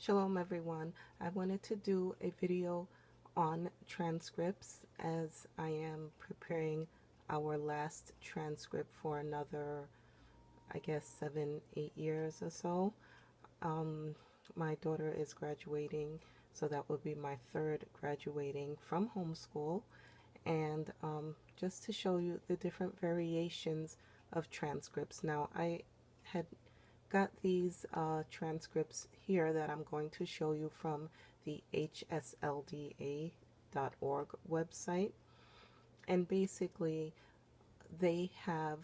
Shalom everyone. I wanted to do a video on transcripts as I am preparing our last transcript for another, I guess, 7-8 years or so. My daughter is graduating, so that would be my third graduating from homeschool. And just to show you the different variations of transcripts. Now, I had got these transcripts here that I'm going to show you from the hslda.org website, and basically they have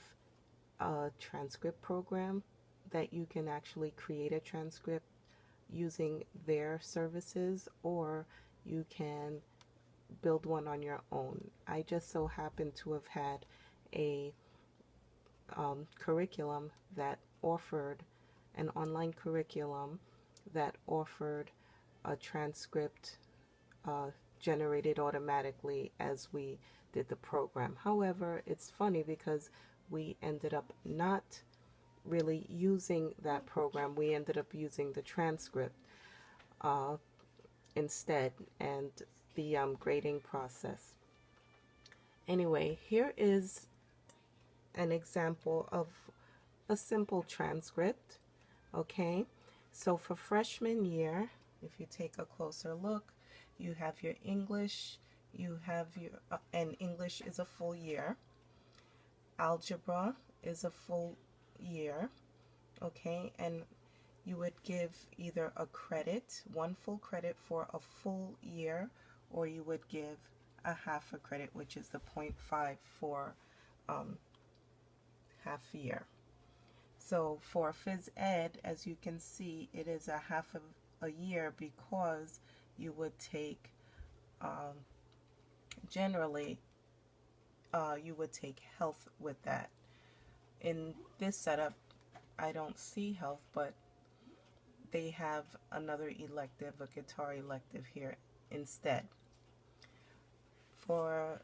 a transcript program that you can actually create a transcript using their services, or you can build one on your own. I just so happen to have had a curriculum that offered an online curriculum that offered a transcript generated automatically as we did the program. However, it's funny because we ended up not really using that program. We ended up using the transcript instead, and the grading process. Anyway, here is an example of a simple transcript. Okay, so for freshman year, if you take a closer look, you have your English, you have your, and English is a full year. Algebra is a full year, okay, and you would give either a credit, one full credit for a full year, or you would give a half a credit, which is the 0.5 for half year. So for phys ed, as you can see, it is a half of a year because you would take, generally, you would take health with that. In this setup, I don't see health, but they have another elective, a guitar elective here instead. For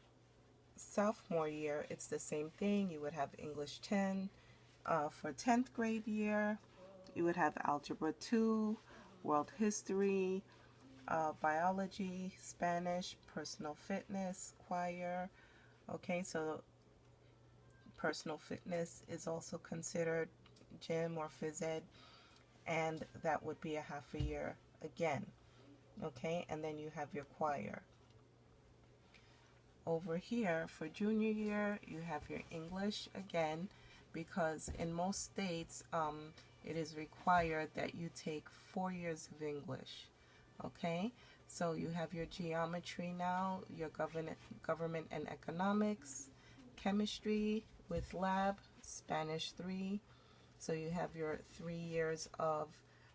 sophomore year, it's the same thing. You would have English 10. For 10th grade year, you would have Algebra 2, World History, Biology, Spanish, Personal Fitness, Choir. Okay, so Personal Fitness is also considered gym or phys ed, and that would be a half a year again. Okay, and then you have your choir. Over here, for junior year, you have your English again, because in most states it is required that you take 4 years of English. Okay, so you have your geometry now, your government and economics, chemistry with lab, Spanish 3. So you have your 3 years of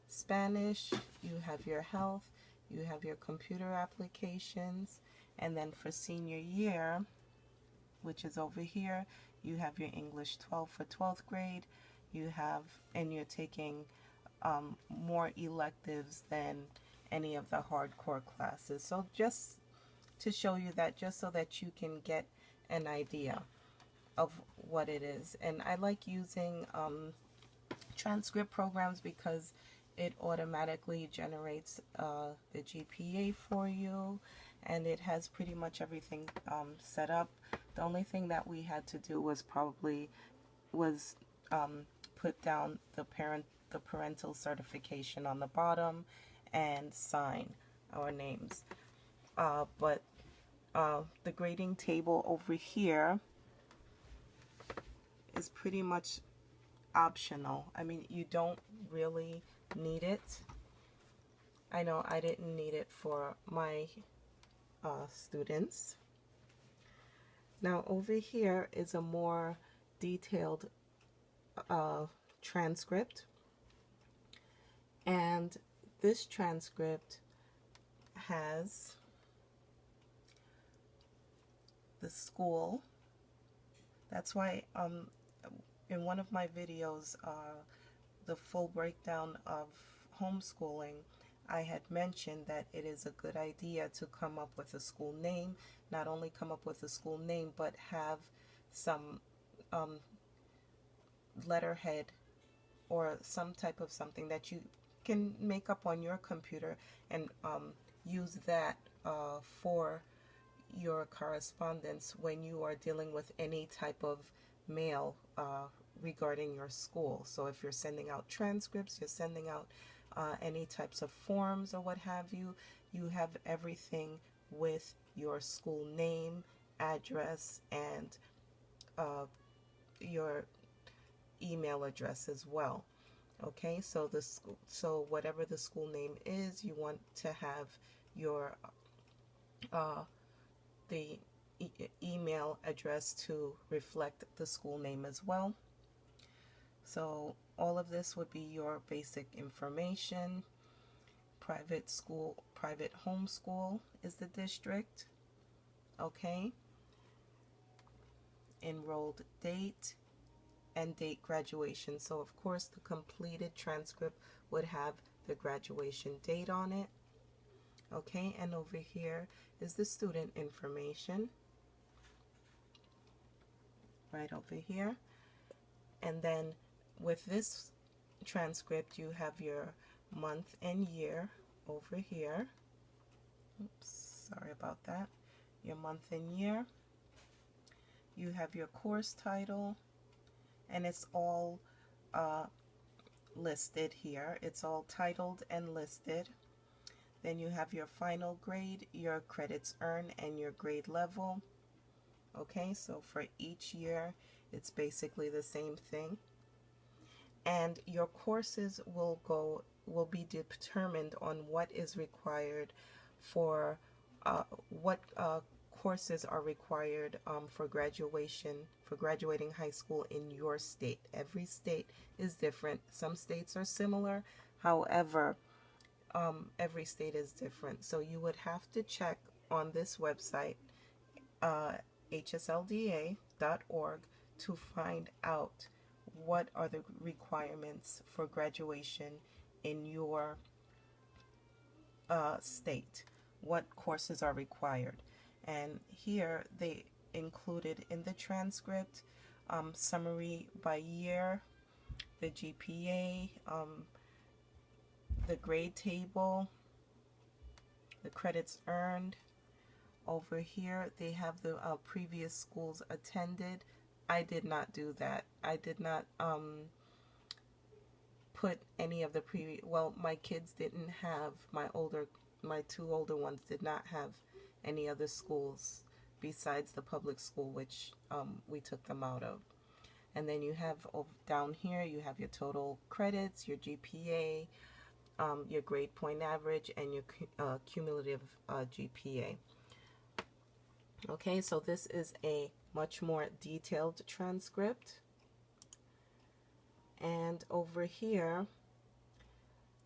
Spanish, you have your health, you have your computer applications, and then for senior year, which is over here, you have your English 12 for 12th grade, you have, and you're taking more electives than any of the hardcore classes. So just to show you that, just so that you can get an idea of what it is. And I like using transcript programs because it automatically generates the GPA for you, and it has pretty much everything set up. The only thing that we had to do was put down the parental certification on the bottom and sign our names. But the grading table over here is pretty much optional. I mean, you don't really need it. I know I didn't need it for my students. Now over here is a more detailed transcript, and this transcript has the school. That's why in one of my videos, the full breakdown of homeschooling, I had mentioned that it is a good idea to come up with a school name. Not only come up with a school name, but have some letterhead or some type of something that you can make up on your computer and use that for your correspondence when you are dealing with any type of mail regarding your school. So if you're sending out transcripts, you're sending out any types of forms or what have you, you have everything with your school name, address, and your email address as well. Okay, so so whatever the school name is, you want to have your the email address to reflect the school name as well. So all of this would be your basic information. Private school, private homeschool is the district. Okay. Enrolled date and date graduation. So of course the completed transcript would have the graduation date on it. Okay, and over here is the student information, right over here. And then with this transcript, you have your month and year over here. Oops, sorry about that. Your month and year. You have your course title, and it's all listed here. It's all titled and listed. Then you have your final grade, your credits earned, and your grade level. Okay, so for each year, it's basically the same thing. And your courses will be determined on what is required for what courses are required for graduating high school in your state. Every state is different. Some states are similar. However, every state is different. So you would have to check on this website, hslda.org, to find out what are the requirements for graduation in your state, what courses are required. And here they included in the transcript summary by year, the GPA, the grade table, the credits earned. Over here they have the previous schools attended. I did not do that. I did not put any of the previous, well, my kids didn't have, my two older ones did not have any other schools besides the public school, which we took them out of. And then you have down here, you have your total credits, your GPA, your grade point average, and your cumulative GPA. Okay, so this is a much more detailed transcript. And over here,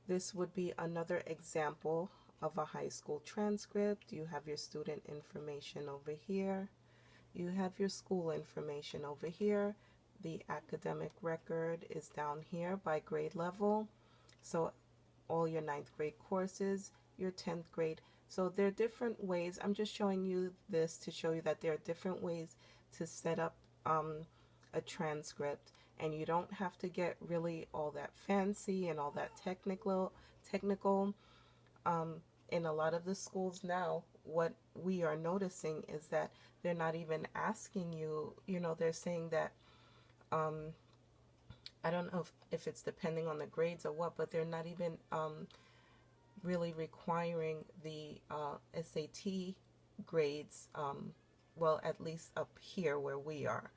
this would be another example of a high school transcript. You have your student information over here. You have your school information over here. The academic record is down here by grade level. So all your 9th grade courses, your 10th grade. So there are different ways. I'm just showing you this to show you that there are different ways to set up a transcript, and you don't have to get really all that fancy and all that technical. In a lot of the schools now, what we are noticing is that they're not even asking you, they're saying that, I don't know if it's depending on the grades or what, but they're not even really requiring the SAT grades, well, at least up here where we are.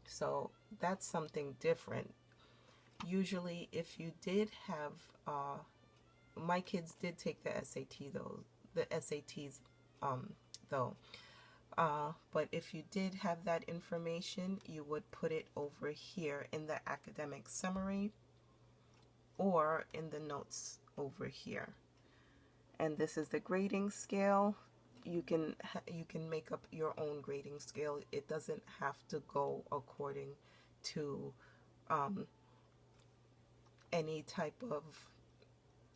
So that's something different. Usually if you did have, my kids did take the SATs though. But if you did have that information, you would put it over here in the academic summary or in the notes over here. And this is the grading scale. You can make up your own grading scale. It doesn't have to go according to any type of,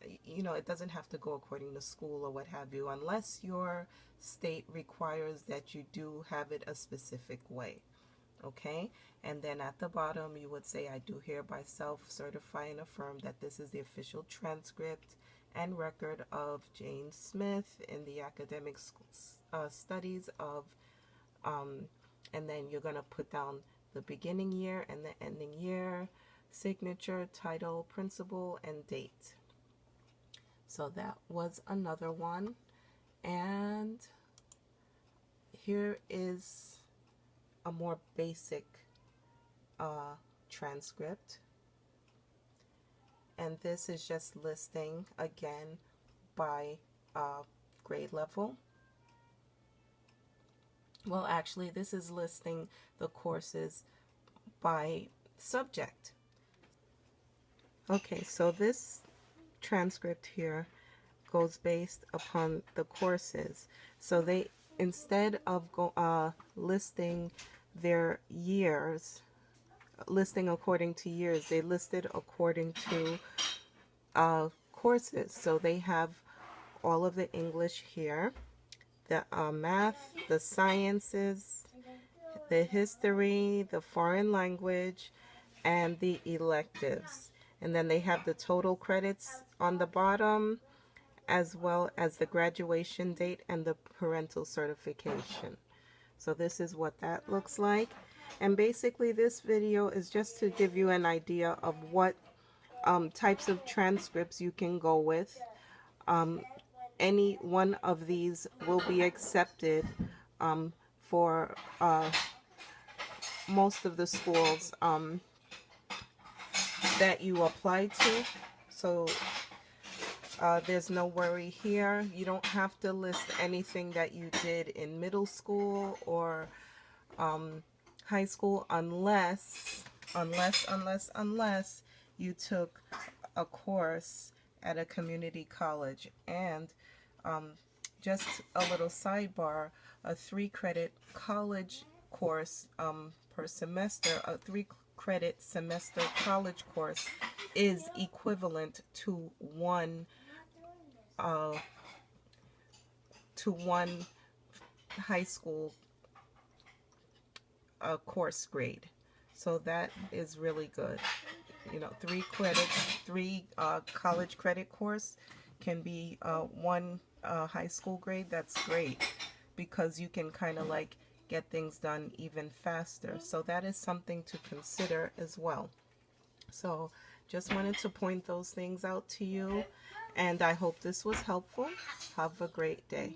it doesn't have to go according to school or what have you, unless your state requires that you do have it a specific way. Okay, and then at the bottom you would say, I do hereby self-certify and affirm that this is the official transcript and record of Jane Smith in the academic studies of, and then you're going to put down the beginning year and the ending year, signature, title, principal, and date. So that was another one. And here is a more basic transcript. And this is just listing again by grade level. Well, actually, this is listing the courses by subject. Okay, so this transcript here goes based upon the courses. So they, instead of listing their years, listing according to years, they listed according to courses. So they have all of the English here, the math, the sciences, the history, the foreign language, and the electives. And then they have the total credits on the bottom, as well as the graduation date and the parental certification. So this is what that looks like. And basically this video is just to give you an idea of what types of transcripts you can go with. Any one of these will be accepted for most of the schools that you apply to. So there's no worry here. You don't have to list anything that you did in middle school or high school unless you took a course at a community college. And just a little sidebar, a 3-credit college course per semester, a 3-credit semester college course is equivalent to one high school course grade. So that is really good. You know, 3 credits, 3 college credit course can be 1 high school grade. That's great because you can kind of like get things done even faster. So that is something to consider as well. So just wanted to point those things out to you, and I hope this was helpful. Have a great day.